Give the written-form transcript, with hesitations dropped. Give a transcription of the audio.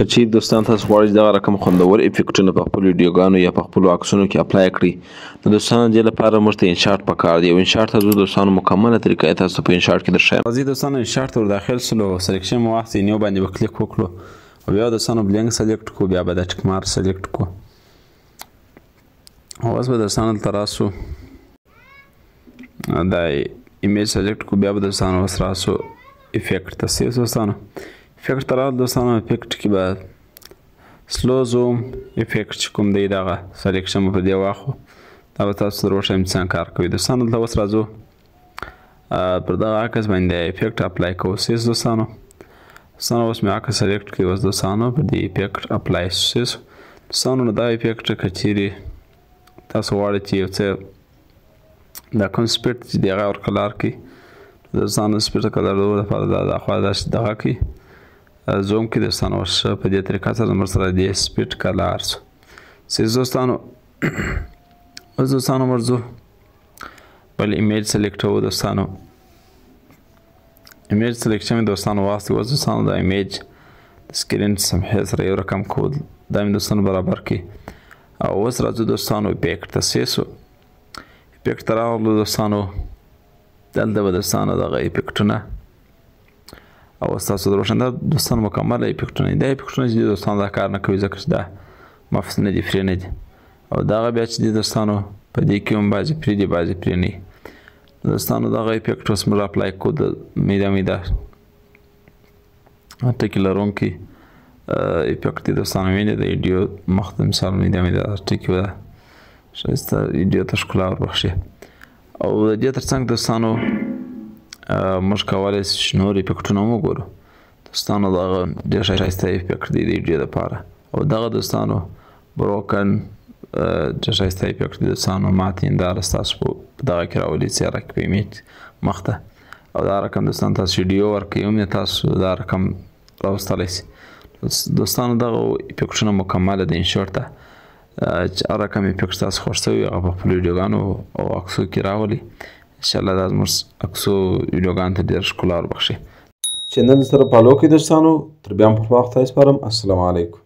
که چیرې دوستان تاسو غواړئ چې دغه رقم خوندور افیکټونه په خپلو ویډیوګانو یا په خپلو عکسونو کې اپلای کړئ نو دوستانو دې لپاره موږ ته انشاټ پکار دی. یو انشاټ ته ځو دوستانو مکمله طریقه یې تاسو ته په انشاټ کې درښایم. راځئ دوستانو انشاټ ته ور داخل سولو سلیکشن مو واخلئ نیو باندې به کلیک وکړو او بیا دوستانو بلینک سلیکټ کړو بیا به د ټیک مارک سلیکټ کړو او اوس به دوستانو دلته راسو دا ایمیج سلیکټ کړو بیا به دوستانو اوس راسو افیکټ ته سیز دوستانو افیکټ ته راغلو دوستانو افیکټ کې به سلو زوم افیکټ چې کوم دی دغه سلیکشن مو په دې واخلو دا به تاسو ته وښیم چې څنګه کار کوي. دوستانو دلته اوس راځو پر دغه عکس باندې افیکټ اپلای کوو سیز دوستانو اوس مې عکس سلیکټ کړی اوس دوستانو پر دې افیکټ اپلای سیز دوستانو نو دا افیکټ که چیرې تاسو غواړئ چې یو څه دا کوم سپیډ چې دی هغه ورکلار کړي دوستانو سپیډ کلر لپاره دا خوا داسې دغه کړي زوم کې دوستانو اوس په دې طریقه سره زموږ سره د سپیډ کلر شو سیز دوستانو اوس دوستانو موږ ځو بل ایمیج سلیکټوو دوستانو ایمیج سلیکشن مې دوستانو واخلئ اوس دوستانو دا ایمیج د سکرین سمحې سره یو رقم کود دا مې دوستانو برابر کړي او اوس راځو دوستانو افیکټ ته سیسو افیکټ ته راغلو دوستانو دلته به دوستانو دغه افیکټونه او تاسو د روشن دا دوستانو مکمل افیکټونه دا افیکټونه چې دوستانو دا کار نه کوي ځکه چې دا مفت نه دي فری نه دي او دغه بیا چې دي دوستانو په دې کې هم بعضې فری دي بعضې فری نه دوستانو دغه افیکټ اوس موږ اپلای کړو د میده میده ټکي لرونکي افیکټ دی دوستانو وینئ د ویډیو مخ ته مثال میده میده ټکي ده ښایسته ویډیو ته ښکلا وربخښي او د دې تر څنګ دوستانو موږ کولی شو نور افیکټونه هم وګورو دوستانو دغه ډېر ښایسته افیکټ دی د ویډیو دپاره او دغه دوستانو بروکن ډېر ښایسته افیکټ دی دوستانو ماته هنداره ستاسو په دغه کې راولي څېره کې په ایمیج مخ ته او دا رقم دوستانو تاسو ویډیو ورکوي هم تاسو دا رقم راوستلی سي دوستانو دغه افیکټونه مکمله د انشاټ ته چې هر رقم افیکټ تاسو خوښ شوي هغه په خپلو ویډیوګانو او عکسو کې راولي انشاءالله دا زموږ عکسو ویډیوګانو ته ډېر ښکلا وربخښي. چینل سره فالو کړئ دوستانو تر بیا هم په خپل وخت ته سپارم. السلام علیکم.